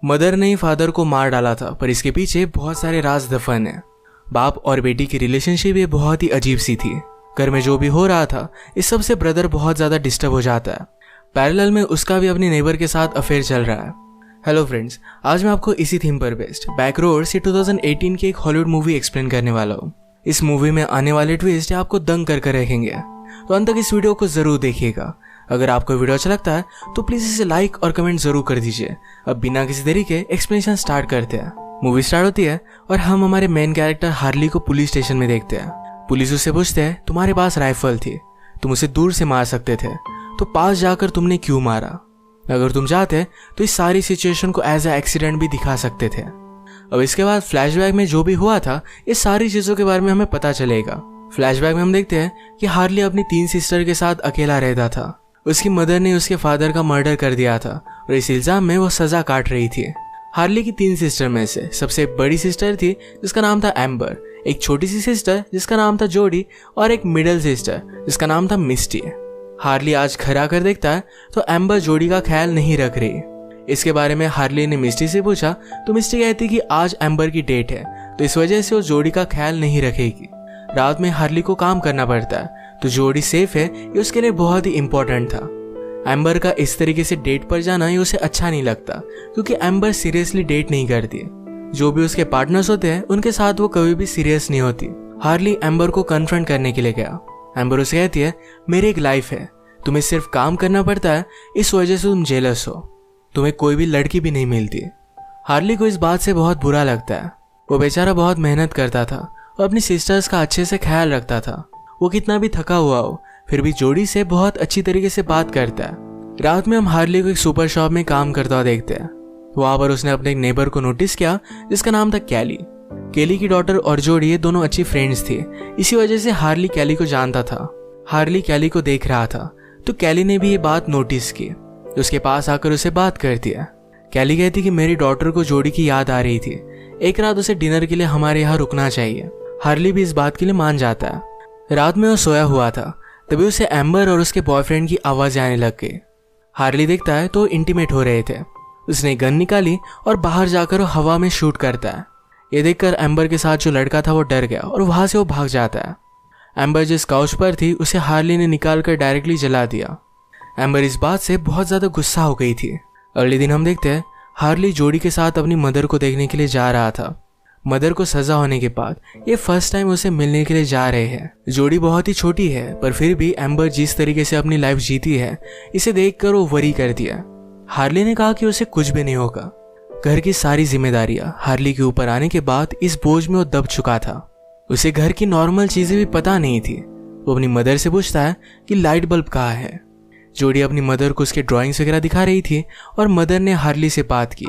Mother ने ही father को मार डाला था, पर इसके पीछे बहुत सारे राज दफन है। बाप और बेटी की रिलेशनशिप ये बहुत ही अजीब सी थी। घर में जो भी हो रहा था इस सब से ब्रदर बहुत ज़्यादा डिस्टर्ब हो जाता है। पैरेलल में उसका भी अपनी नेबर के साथ अफेयर चल रहा है। हेलो फ्रेंड्स, आज मैं आपको इसी थीम पर बेस्ड बैकरोड से 2018 की एक हॉलीवुड मूवी एक्सप्लेन करने वाला हूँ। इस मूवी में आने वाले ट्विस्ट आपको दंग कर रखेंगे, तो अंत तक इस वीडियो को जरूर देखिएगा। अगर आपको वीडियो अच्छा लगता है तो प्लीज इसे लाइक और कमेंट जरूर कर दीजिए। अब बिना किसी देरी के एक्सप्लेनेशन स्टार्ट करते हैं। मूवी स्टार्ट होती है और हम हमारे मेन कैरेक्टर हार्ली को पुलिस स्टेशन में देखते हैं। पुलिस उससे पूछते हैं, तुम्हारे पास राइफल थी, तुम उसे दूर से मार सकते थे, तो पास जाकर तुमने क्यों मारा? अगर तुम चाहते तो इस सारी सिचुएशन को एज ए एक्सीडेंट भी दिखा सकते थे। अब इसके बाद फ्लैशबैक में जो भी हुआ था इस सारी चीजों के बारे में हमें पता चलेगा। फ्लैशबैक में हम देखते हैं कि हार्ली अपनी 3 सिस्टर के साथ अकेला रहता था। उसकी मदर ने उसके फादर का मर्डर कर दिया था और इस इल्जाम में वो सजा काट रही थी। हार्ली की 3 सिस्टर में से सबसे बड़ी सिस्टर थी जिसका नाम था एम्बर, एक छोटी सी सिस्टर जिसका नाम था जोडी और एक मिडिल सिस्टर जिसका नाम था मिस्टी। हार्ली आज घर आकर देखता है तो एम्बर जोडी का ख्याल नहीं रख रही। इसके बारे में हार्ली ने मिस्टी से पूछा तो मिस्टी कहती कि आज एम्बर की डेट है, तो इस वजह से वो जोडी का ख्याल नहीं रखेगी। रात में हार्ली को काम करना पड़ता है, तो जोडी सेफ है ये उसके लिए बहुत ही इम्पोर्टेंट था। एम्बर का इस तरीके से डेट पर जाना ये उसे अच्छा नहीं लगता, क्योंकि एम्बर सीरियसली डेट नहीं करती। जो भी उसके पार्टनर्स होते हैं उनके साथ वो कभी भी सीरियस नहीं होती। हार्ली एम्बर को कन्फ्रंट करने के लिए गया। एम्बर उसे कहती है, मेरी एक लाइफ है, तुम्हें सिर्फ काम करना पड़ता है, इस वजह से तुम जेलस हो, तुम्हें कोई भी लड़की भी नहीं मिलती। हार्ली को इस बात से बहुत बुरा लगता है। वो बेचारा बहुत मेहनत करता था और अपनी सिस्टर्स का अच्छे से ख्याल रखता था। वो कितना भी थका हुआ हो फिर भी जोडी से बहुत अच्छी तरीके से बात करता है। रात में हम हार्ली को एक सुपर शॉप में काम करता हुआ देखते हैं। वहां पर उसने अपने एक नेबर को नोटिस किया जिसका नाम था कैली। कैली की डॉटर और जोडी ये दोनों अच्छी फ्रेंड्स थी, इसी वजह से हार्ली कैली को जानता था। हार्ली कैली को देख रहा था तो कैली ने भी ये बात नोटिस की, उसके पास आकर उसे बात करती है। कैली कहती कि मेरी डॉटर को जोडी की याद आ रही थी, एक रात उसे डिनर के लिए हमारे यहाँ रुकना चाहिए। हार्ली भी इस बात के लिए मान जाता है। रात में वो सोया हुआ था, तभी उसे एम्बर और उसके बॉयफ्रेंड की आवाज आने लग गई। हार्ली देखता है तो इंटीमेट हो रहे थे। उसने गन निकाली और बाहर जाकर वो हवा में शूट करता है। ये देखकर एम्बर के साथ जो लड़का था वो डर गया और वहां से वो भाग जाता है। एम्बर जिस काउच पर थी उसे हार्ली ने निकालकर डायरेक्टली जला दिया। एम्बर इस बात से बहुत ज्यादा गुस्सा हो गई थी। अगले दिन हम देखते हैं हार्ली जोडी के साथ अपनी मदर को देखने के लिए जा रहा था। मदर को सजा होने के बाद ये फर्स्ट टाइम उसे मिलने के लिए जा रहे हैं। जोडी बहुत ही छोटी है, पर फिर भी एम्बर जिस तरीके से अपनी लाइफ जीती है इसे देखकर वो वरी कर दिया। हार्ली ने कहा कि उसे कुछ भी नहीं होगा। घर की सारी जिम्मेदारियां हार्ली के ऊपर आने के बाद इस बोझ में वो दब चुका था। उसे घर की नॉर्मल चीजें भी पता नहीं थी। वो अपनी मदर से पूछता है कि लाइट बल्ब कहाँ है। जोडी अपनी मदर को उसके ड्राइंग्स वगैरह दिखा रही थी और मदर ने हार्ली से बात की,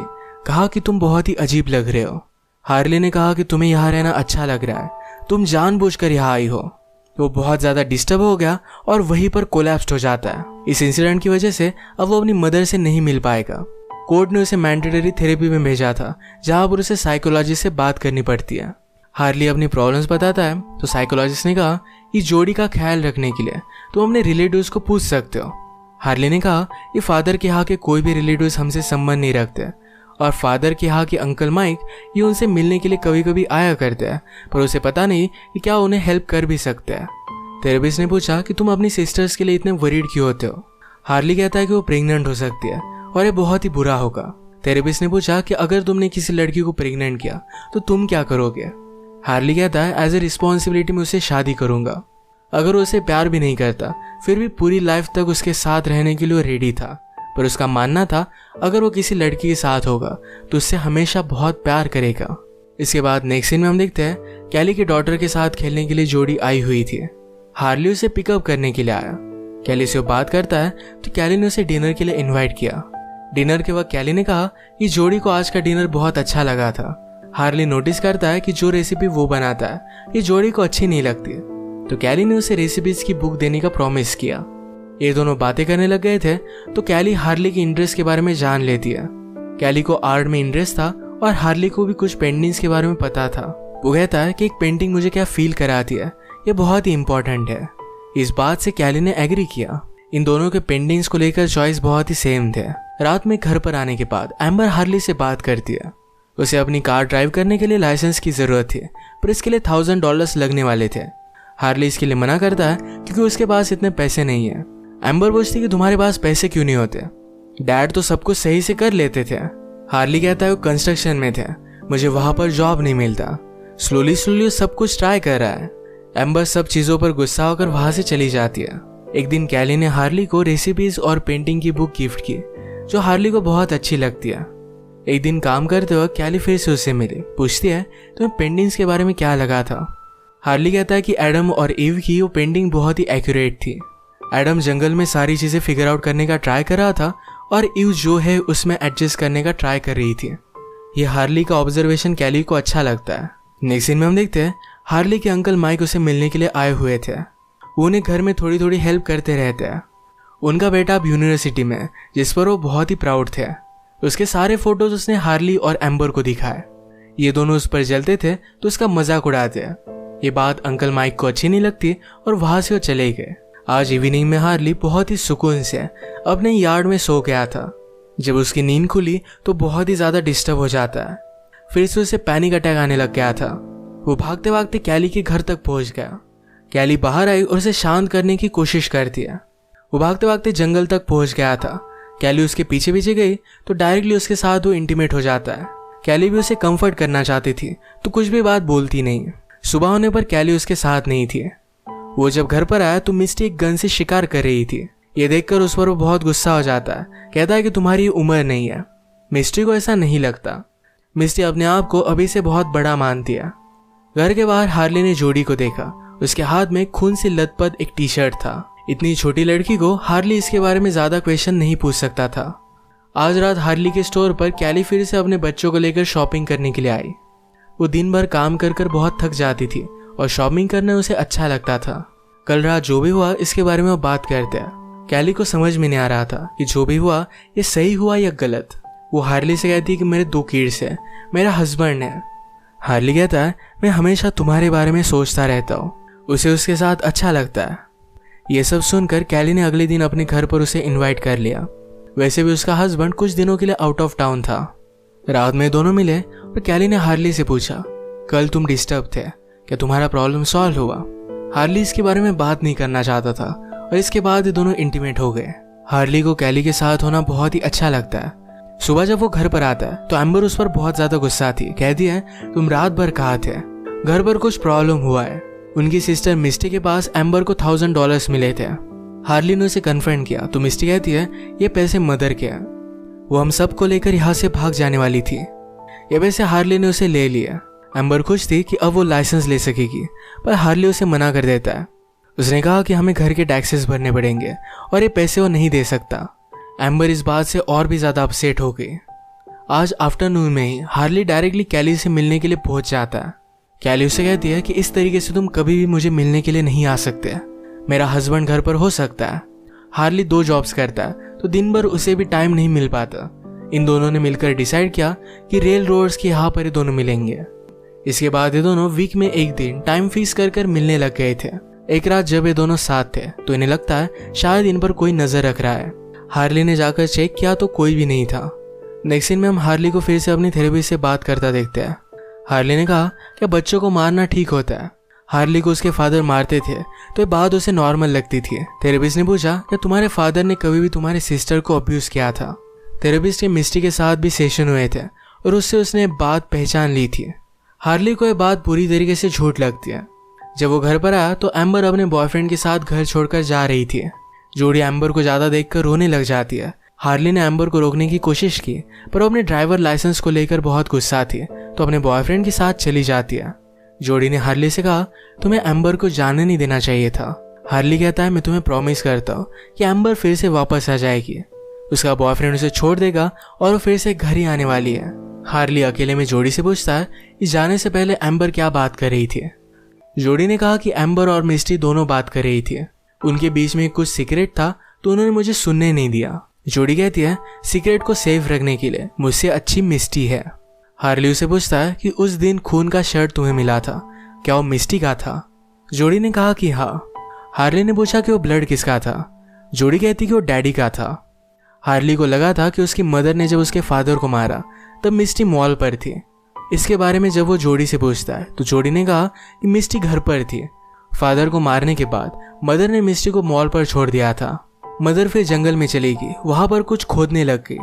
कहा कि तुम बहुत ही अजीब लग रहे हो। हार्ली ने कहा कि तुम्हें यहाँ रहना अच्छा लग रहा है, तुम जानबूझकर यहाँ आई हो। वो बहुत ज्यादा डिस्टर्ब हो गया और वहीं पर कोलैप्स हो जाता है। इस इंसिडेंट की वजह से अब वो अपनी मदर से नहीं मिल पाएगा। कोर्ट ने उसे मैंडेटरी थेरेपी में भेजा था, जहां पर उसे साइकोलॉजिस्ट से बात करनी पड़ती है। हार्ली अपनी प्रॉब्लम्स बताता है तो साइकोलॉजिस्ट ने कहा कि जोडी का ख्याल रखने के लिए तुम अपने रिलेटिव्स को पूछ सकते हो। हार्ली ने कहा कि फादर के यहाँ के कोई भी रिलेटिव्स हमसे संबंध नहीं रखते और फादर के यहाँ के अंकल माइक ये उनसे मिलने के लिए कभी कभी आया करते हैं, पर उसे पता नहीं कि क्या उन्हें हेल्प कर भी सकते हैं। थेरेपिस्ट ने पूछा कि तुम अपनी सिस्टर्स के लिए इतने वरीड क्यों होते हो। हार्ली कहता है कि वो प्रेग्नेंट हो सकती है और ये बहुत ही बुरा होगा। थेरेपिस्ट ने पूछा कि अगर तुमने किसी लड़की को प्रेग्नेंट किया तो तुम क्या करोगे। हार्ली कहता है एज ए रिस्पॉन्सिबिलिटी में उससे शादी करूंगा। अगर वो उसे प्यार भी नहीं करता फिर भी पूरी लाइफ तक उसके साथ रहने के लिए वो रेडी था, पर उसका मानना था अगर वो किसी लड़की के साथ होगा तो उससे हमेशा बहुत प्यार करेगा। इसके बाद नेक्स्ट सीन में हम देखते हैं कैली के डॉटर के साथ खेलने के लिए जोडी आई हुई थी। हार्ली उसे पिकअप करने के लिए आया। कैली से वो बात करता है तो कैली ने उसे डिनर के लिए इनवाइट किया। डिनर के वक्त कैली ने कहा कि जोडी को आज का डिनर बहुत अच्छा लगा था। हार्ली नोटिस करता है कि जो रेसिपी वो बनाता है ये जोडी को अच्छी नहीं लगती, तो कैली ने उसे रेसिपीज की बुक देने का प्रॉमिस किया। ये दोनों बातें करने लग गए थे तो कैली हार्ली की इंटरेस्ट के बारे में जान लेती है। कैली को आर्ट में इंटरेस्ट था और हार्ली को भी कुछ पेंटिंग्स के बारे में पता था। वो कहता है कि एक पेंटिंग मुझे क्या फील कराती है ये बहुत ही इंपॉर्टेंट है। इस बात से कैली ने एग्री किया। इन दोनों के पेंटिंग्स को लेकर चॉइस बहुत ही सेम थे। रात में घर पर आने के बाद एम्बर हार्ली से बात करती है। उसे अपनी कार ड्राइव करने के लिए लाइसेंस की ज़रूरत थी, पर इसके लिए $1000 लगने वाले थे। हार्ली इसके लिए मना करता है क्योंकि उसके पास इतने पैसे नहीं है। एम्बर पूछती कि तुम्हारे पास पैसे क्यों नहीं होते, डैड तो सब कुछ सही से कर लेते थे। हार्ली कहता है वो कंस्ट्रक्शन में थे, मुझे वहां पर जॉब नहीं मिलता। स्लोली स्लोली सब कुछ ट्राई कर रहा है। एम्बर सब चीज़ों पर गुस्सा होकर वहां से चली जाती है। एक दिन कैली ने हार्ली को रेसिपीज और पेंटिंग की बुक गिफ्ट की, जो हार्ली को बहुत अच्छी लगती है। एक दिन काम करते वक्त कैली फिर से उससे मिली, पूछती है तुम्हें पेंटिंग्स के बारे में क्या लगा था। हार्ली कहता है कि एडम और ईव की वो पेंटिंग बहुत ही एक्यूरेट थी। एडम जंगल में सारी चीज़ें फिगर आउट करने का ट्राई कर रहा था और ईव जो है उसमें एडजस्ट करने का ट्राई कर रही थी। ये हार्ली का ऑब्जर्वेशन कैली को अच्छा लगता है। नेक्स्ट सीन में हम देखते हैं हार्ली के अंकल माइक उसे मिलने के लिए आए हुए थे। वो उन्हें घर में थोड़ी थोड़ी हेल्प करते रहते हैं। उनका बेटा अब यूनिवर्सिटी में, जिस पर वो बहुत ही प्राउड थे। उसके सारे फोटोज उसने हार्ली और एम्बर को दिखाए। ये दोनों उस पर जलते थे तो उसका मजाक उड़ाते। ये बात अंकल माइक को अच्छी नहीं लगती और वहां से वो चले गए। आज इवनिंग में हार्ली बहुत ही सुकून से अपने यार्ड में सो गया था। जब उसकी नींद खुली तो बहुत ही ज्यादा डिस्टर्ब हो जाता है। फिर से उसे पैनिक अटैक आने लग गया था। वो भागते भागते कैली के घर तक पहुंच गया। कैली बाहर आई और उसे शांत करने की कोशिश करती है। वो भागते भागते जंगल तक पहुंच गया था। कैली उसके पीछे पीछे गई तो डायरेक्टली उसके साथ वो इंटीमेट हो जाता है। कैली भी उसे कंफर्ट करना चाहती थी तो कुछ भी बात बोलती नहीं। सुबह होने पर कैली उसके साथ नहीं थी। वो जब घर पर आया तो मिस्टी एक गन से शिकार कर रही थी। ये देखकर उस पर वो बहुत गुस्सा हो जाता है। कहता है कि तुम्हारी उम्र नहीं है। मिस्टी को ऐसा नहीं लगता। मिस्टी अपने आप को अभी से बहुत बड़ा मानती है। घर के बाहर हार्ली ने जोड़ी को देखा। उसके हाथ में खून से लथपथ एक टी शर्ट था। इतनी छोटी लड़की को हार्ली इसके बारे में ज्यादा क्वेश्चन नहीं पूछ सकता था। आज रात हार्ली के स्टोर पर कैली फिर से अपने बच्चों को लेकर शॉपिंग करने के लिए आई। वो दिन भर काम कर कर बहुत थक जाती थी और शॉपिंग करना उसे अच्छा लगता था। कल रात जो भी हुआ इसके बारे में वो बात करते हैं। कैली को समझ में नहीं आ रहा था कि जो भी हुआ ये सही हुआ या गलत। वो हार्ली से कहती है कि मेरे 2 किड्स है, मेरा हस्बैंड है। हार्ली कहता है मैं हमेशा तुम्हारे बारे में सोचता रहता हूँ। उसे उसके साथ अच्छा लगता है। ये सब सुनकर कैली ने अगले दिन अपने घर पर उसे इनवाइट कर लिया। वैसे भी उसका हस्बैंड कुछ दिनों के लिए आउट ऑफ टाउन था। रात में दोनों मिले और कैली ने हार्ली से पूछा कल तुम डिस्टर्ब थे, क्या तुम्हारा प्रॉब्लम सॉल्व हुआ। हार्ली इसके बारे में बात नहीं करना चाहता था और इसके बाद ये दोनों इंटीमेट हो गए। हार्ली को कैली के साथ होना बहुत ही अच्छा लगता है। सुबह जब वो घर पर आता है तो एम्बर उस पर बहुत ज्यादा गुस्सा थी। कहती है तुम रात भर कहाँ थे, घर पर कुछ प्रॉब्लम हुआ है। उनकी सिस्टर मिस्टी के पास एम्बर को $1000 मिले थे। हार्ली ने उसे कन्फ्रंट किया तो मिस्टी कहती है ये पैसे मदर के हैं, वो हम सबको लेकर यहाँ से भाग जाने वाली थी। ये पैसे हार्ली ने उसे ले लिया। एम्बर खुश थी कि अब वो लाइसेंस ले सकेगी, पर हार्ली उसे मना कर देता है। उसने कहा कि हमें घर के टैक्सेस भरने पड़ेंगे और ये पैसे वो नहीं दे सकता। एम्बर इस बात से और भी ज्यादा अपसेट हो गई। आज आफ्टरनून में ही हार्ली डायरेक्टली कैली से मिलने के लिए पहुंच जाता है। कैली उसे कहती है कि इस तरीके से तुम कभी भी मुझे मिलने के लिए नहीं आ सकते, मेरा हस्बैंड घर पर हो सकता है। हार्ली 2 जॉब्स करता है तो दिन भर उसे भी टाइम नहीं मिल पाता। इन दोनों ने मिलकर डिसाइड किया कि रेल रोड्स के यहाँ पर ये दोनों मिलेंगे। इसके बाद ये दोनों वीक में एक दिन टाइम फिक्स कर मिलने लग गए थे। एक रात जब ये दोनों साथ थे तो इन्हें लगता है शायद इन पर कोई नजर रख रहा है। हार्ली ने जाकर चेक किया तो कोई भी नहीं था। नेक्स्ट सीन में हम हार्ली को फिर से अपनी थेरेपिस्ट से बात करता देखते हैं। हार्ली ने कहा कि बच्चों को मारना ठीक होता है। हार्ली को उसके फादर मारते थे तो ये बात उसे नॉर्मल लगती थी। थेरेपिस्ट ने पूछा कि तुम्हारे फादर ने कभी भी तुम्हारे सिस्टर को अब्यूज किया था। थेरेपिस्ट के मिस्टी के साथ भी सेशन हुए थे और उससे उसने बात पहचान ली थी। हार्ली को यह बात पूरी तरीके से झूठ लगती है। जब वो घर पर आया तो एम्बर अपने बॉयफ्रेंड के साथ घर छोड़कर जा रही थी। जोड़ी एम्बर को ज्यादा देखकर रोने लग जाती है। हार्ली ने एम्बर को रोकने की कोशिश की पर वो अपने ड्राइवर लाइसेंस को लेकर बहुत गुस्सा थी तो अपने बॉयफ्रेंड के साथ चली जाती है। जोड़ी ने हार्ली से कहा तुम्हें एम्बर को जाने नहीं देना चाहिए था। हार्ली कहता है मैं तुम्हें प्रॉमिस करता हूँ कि एम्बर फिर से वापस आ जाएगी। उसका बॉयफ्रेंड उसे छोड़ देगा और वो फिर से घर ही आने वाली है। हार्ली अकेले में जोड़ी से पूछता है कि जाने से पहले एम्बर क्या बात कर रही थी। जोड़ी ने कहा कि एम्बर और मिस्टी दोनों बात कर रही थी। उनके बीच में कुछ सीक्रेट था तो उन्होंने मुझे सुनने नहीं दिया। जोड़ी कहती है सीक्रेट को सेफ रखने के लिए मुझसे अच्छी मिस्टी है। हार्ली उसे पूछता है कि उस दिन खून का शर्ट तुम्हें मिला था, क्या वो मिस्टी का था। जोड़ी ने कहा कि हाँ। हार्ली ने पूछा कि वो ब्लड किसका था। जोड़ी कहती कि वो डैडी का था। हार्ली को लगा था कि उसकी मदर ने जब उसके फादर को मारा तब मिस्टी मॉल पर थी। इसके बारे में जब वो जोड़ी से पूछता है तो जोड़ी ने कहा कि मिस्टी घर पर थी। फादर को मारने के बाद मदर ने मिस्टी को मॉल पर छोड़ दिया था। मदर फिर जंगल में चली गई, वहां पर कुछ खोदने लग गई।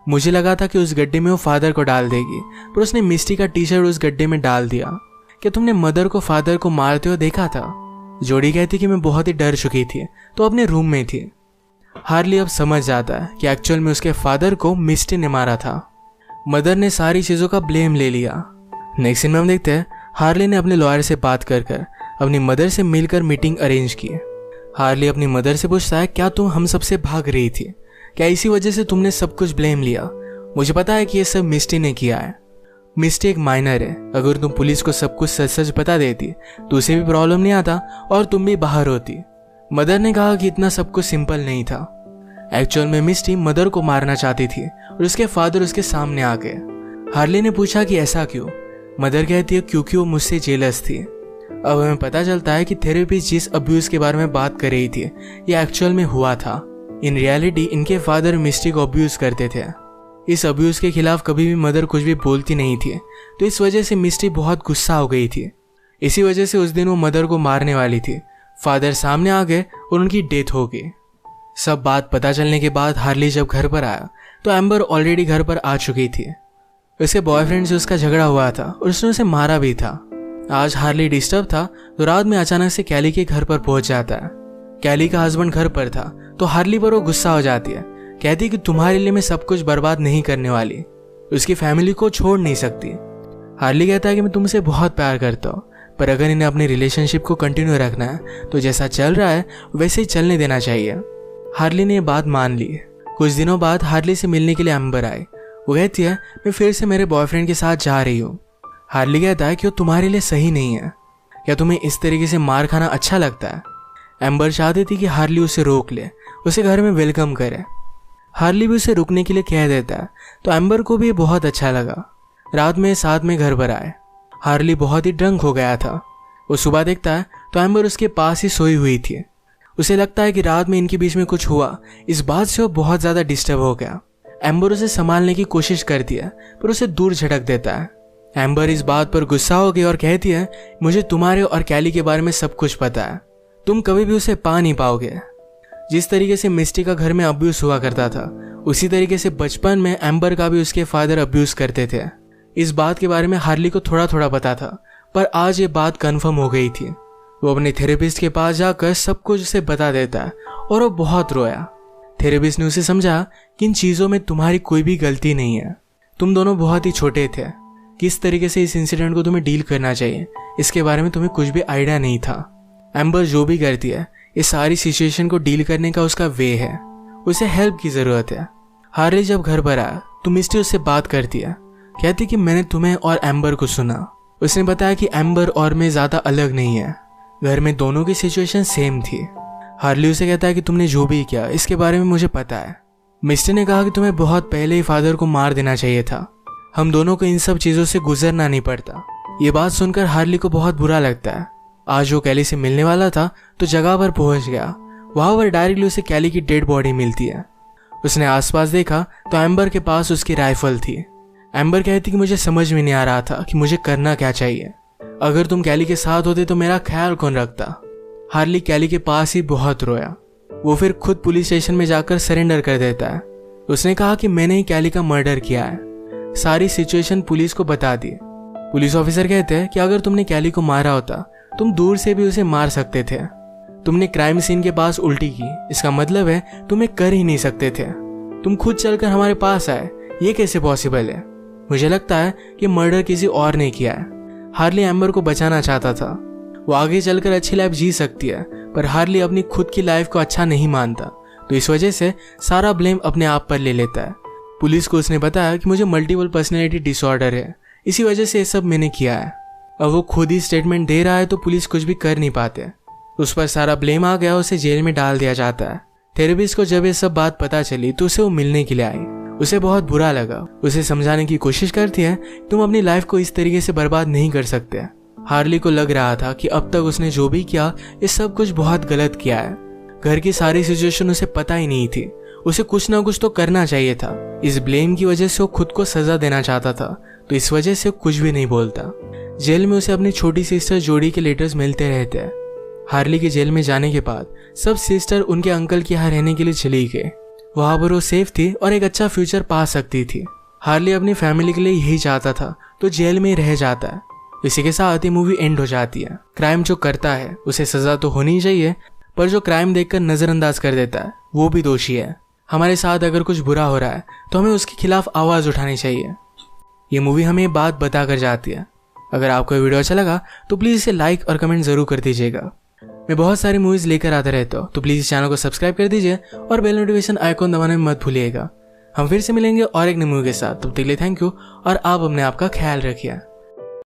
मुझे लगा था कि उस गड्ढे में वो फादर को डाल देगी, पर उसने मिस्टी का टी शर्ट उस गड्ढे में डाल दिया। क्या तुमने मदर को फादर को मारते हुए देखा था? जोड़ी कहती कि मैं बहुत ही डर चुकी थी तो अपने रूम में थी। हार्ली अब समझ जाता है कि एक्चुअल में उसके फादर को मिस्टी ने मारा था। मदर ने सारी चीजों का ब्लेम ले लिया। नेक्स्ट सीन में हम देखते हैं हार्ली ने अपने लॉयर से बात कर अपनी मदर से मिलकर मीटिंग अरेंज की। हार्ली अपनी मदर से पूछता है, क्या तुम हम सबसे भाग रही थी? क्या इसी वजह से तुमने सब कुछ ब्लेम लिया? मुझे पता है कि ये सब मिस्टी ने किया है। मिस्टी एक माइनर है, अगर तुम पुलिस को सब कुछ सच सच बता देती तो उसे भी प्रॉब्लम नहीं आता और तुम भी बाहर होती। मदर ने कहा कि इतना सब कुछ सिंपल नहीं था। एक्चुअल में मिस्टी मदर को मारना चाहती थी और उसके फादर उसके सामने आ गए। हार्ली ने पूछा कि ऐसा क्यों? मदर कहती है क्योंकि वो मुझसे जेलस थी। अब हमें पता चलता है कि थेरेपिस्ट जिस अब्यूज के बारे में बात कर रही थी ये एक्चुअल में हुआ था। इन रियलिटी इनके फादर मिस्टी को अब्यूज करते थे। इस अब्यूज के खिलाफ कभी भी मदर कुछ भी बोलती नहीं थी, तो इस वजह से मिस्टी बहुत गुस्सा हो गई थी। इसी वजह से उस दिन वो मदर को मारने वाली थी। फादर सामने आ गए और उनकी डेथ हो गई। सब बात पता चलने के बाद हार्ली जब घर पर आया तो एम्बर ऑलरेडी घर पर आ चुकी थी। उसके बॉयफ्रेंड से उसका झगड़ा हुआ था और उसने उसे मारा भी था। आज हार्ली डिस्टर्ब था तो रात में अचानक से कैली के घर पर पहुंच जाता है। कैली का हस्बैंड घर पर था तो हार्ली पर वो गुस्सा हो जाती है। कहती है कि तुम्हारे लिए मैं सब कुछ बर्बाद नहीं करने वाली, उसकी फैमिली को छोड़ नहीं सकती। हार्ली कहता है कि मैं तुमसे बहुत प्यार करता हूँ, पर अगर इन्हें अपनी रिलेशनशिप को कंटिन्यू रखना है तो जैसा चल रहा है वैसे ही चलने देना चाहिए। हार्ली ने ये बात मान ली। कुछ दिनों बाद हार्ली से मिलने के लिए एम्बर आई। वो कहती है मैं फिर से मेरे बॉयफ्रेंड के साथ जा रही हूँ। हार्ली कहता है कि वो तुम्हारे लिए सही नहीं है। क्या तुम्हें इस तरीके से मार खाना अच्छा लगता है? एम्बर चाहती थी कि हार्ली उसे रोक ले, उसे घर में वेलकम करे। हार्ली भी उसे रुकने के लिए कह देता है तो एम्बर को भी बहुत अच्छा लगा। रात में साथ में घर पर आए। हार्ली बहुत ही ड्रंक हो गया था। वो सुबह देखता है तो एम्बर उसके पास ही सोई हुई थी। उसे लगता है कि रात में इनके बीच में कुछ हुआ, इस बात से वो बहुत ज्यादा डिस्टर्ब हो गया। एम्बर उसे संभालने की कोशिश करती है पर उसे दूर झटक देता है। एम्बर इस बात पर गुस्सा हो गई और कहती है मुझे तुम्हारे और कैली के बारे में सब कुछ पता है, तुम कभी भी उसे पा नहीं पाओगे। जिस तरीके से मिस्टी का घर में अब्यूज हुआ करता था उसी तरीके से बचपन में एम्बर का भी उसके फादर अब्यूज करते थे। इस बात के बारे में हार्ली को थोड़ा थोड़ा पता था, पर आज ये बात कंफर्म हो गई थी। वो अपने थेरेपिस्ट के पास जाकर सब कुछ उसे बता देता है और वो बहुत रोया। थेरेपिस्ट ने उसे समझा कि इन चीजों में तुम्हारी कोई भी गलती नहीं है, तुम दोनों बहुत ही छोटे थे। किस तरीके से इस इंसिडेंट को तुम्हें डील करना चाहिए इसके बारे में तुम्हें कुछ भी आइडिया नहीं था। एम्बर जो भी करती है इस सारी सिचुएशन को डील करने का उसका वे है, उसे हेल्प की जरूरत है। हार्ली जब घर पर आया तो मिस्टी उससे बात करती है। कहती कि मैंने तुम्हें और एम्बर को सुना। उसने बताया कि एम्बर और मैं ज्यादा अलग नहीं है, घर में दोनों की सिचुएशन सेम थी। हार्ली उसे कहता है कि तुमने जो भी किया इसके बारे में मुझे पता है। मिस्टी ने कहा कि तुम्हें बहुत पहले ही फादर को मार देना चाहिए था, हम दोनों को इन सब चीजों से गुजरना नहीं पड़ता। ये बात सुनकर हार्ली को बहुत बुरा लगता है। आज वो कैली से मिलने वाला था तो जगह पर पहुंच गया। वहां पर डायरेक्टली उसे कैली की डेड बॉडी मिलती है। उसने आसपास देखा तो एम्बर के पास उसकी राइफल थी। एम्बर कहती कि मुझे समझ में नहीं आ रहा था कि मुझे करना क्या चाहिए। अगर तुम कैली के साथ होते तो मेरा ख्याल कौन रखता। हार्ली कैली के पास ही बहुत रोया। वो फिर खुद पुलिस स्टेशन में जाकर सरेंडर कर देता है। उसने कहा कि मैंने ही कैली का मर्डर किया है। सारी सिचुएशन पुलिस को बता दी। पुलिस ऑफिसर कहते हैं कि अगर तुमने कैली को मारा होता तुम दूर से भी उसे मार सकते थे। तुमने क्राइम सीन के पास उल्टी की, इसका मतलब है तुम्हें कर ही नहीं सकते थे। तुम खुद चलकर हमारे पास आए, ये कैसे पॉसिबल है? मुझे लगता है कि मर्डर किसी और ने किया है। हार्ली एम्बर को बचाना चाहता था। वो आगे चलकर अच्छी लाइफ जी सकती है, पर हार्ली अपनी खुद की लाइफ को अच्छा नहीं मानता, तो इस वजह से सारा ब्लेम अपने आप पर ले लेता है। पुलिस को उसने बताया कि मुझे मल्टीपल पर्सनैलिटी डिसऑर्डर है, इसी वजह से ये सब मैंने किया है। अब वो खुद ही स्टेटमेंट दे रहा है तो पुलिस कुछ भी कर नहीं पाते। उस पर सारा ब्लेम आ गया, उसे जेल में डाल दिया जाता है। थेरेपिस्ट को जब ये सब बात पता चली तो उसे वो मिलने के लिए आई। उसे बहुत बुरा लगा। उसे समझाने की कोशिश करती है तुम अपनी लाइफ को इस तरीके से बर्बाद नहीं कर सकते। हार्ली को लग रहा था कि अब तक उसने जो भी किया ये सब कुछ बहुत गलत किया है। घर की सारी सिचुएशन उसे पता ही नहीं थी उसे कुछ ना कुछ तो करना चाहिए था। इस ब्लेम की वजह से वो खुद को सजा देना चाहता था, तो इस वजह से कुछ भी नहीं बोलता। जेल में उसे अपनी छोटी सिस्टर जोडी के लेटर्स मिलते रहते हैं। हार्ली के जेल में जाने के बाद सब सिस्टर उनके अंकल के यहाँ रहने के लिए चली गई। वहां पर वो सेफ थी और एक अच्छा फ्यूचर पा सकती थी। हार्ली अपनी फैमिली के लिए यही चाहता था, तो जेल में ही रह जाता है। इसी के साथ ही मूवी एंड हो जाती है। क्राइम जो करता है उसे सजा तो होनी चाहिए, पर जो क्राइम देखकर नजरअंदाज कर देता है वो भी दोषी है। हमारे साथ अगर कुछ बुरा हो रहा है तो हमें उसके खिलाफ आवाज उठानी चाहिए। ये मूवी हमें ये बात बता कर जाती है। अगर आपको ये वीडियो अच्छा लगा तो प्लीज इसे लाइक और कमेंट जरूर कर दीजिएगा। मैं बहुत सारी मूवीज लेकर आता रहता हूँ, तो प्लीज इस चैनल को सब्सक्राइब कर दीजिए और बेल नोटिफिकेशन आइकॉन दबाना मत भूलिएगा। हम फिर से मिलेंगे और एक नई मूवी के साथ। तब तक के लिए थैंक यू और आप अपने आप का ख्याल रखिए।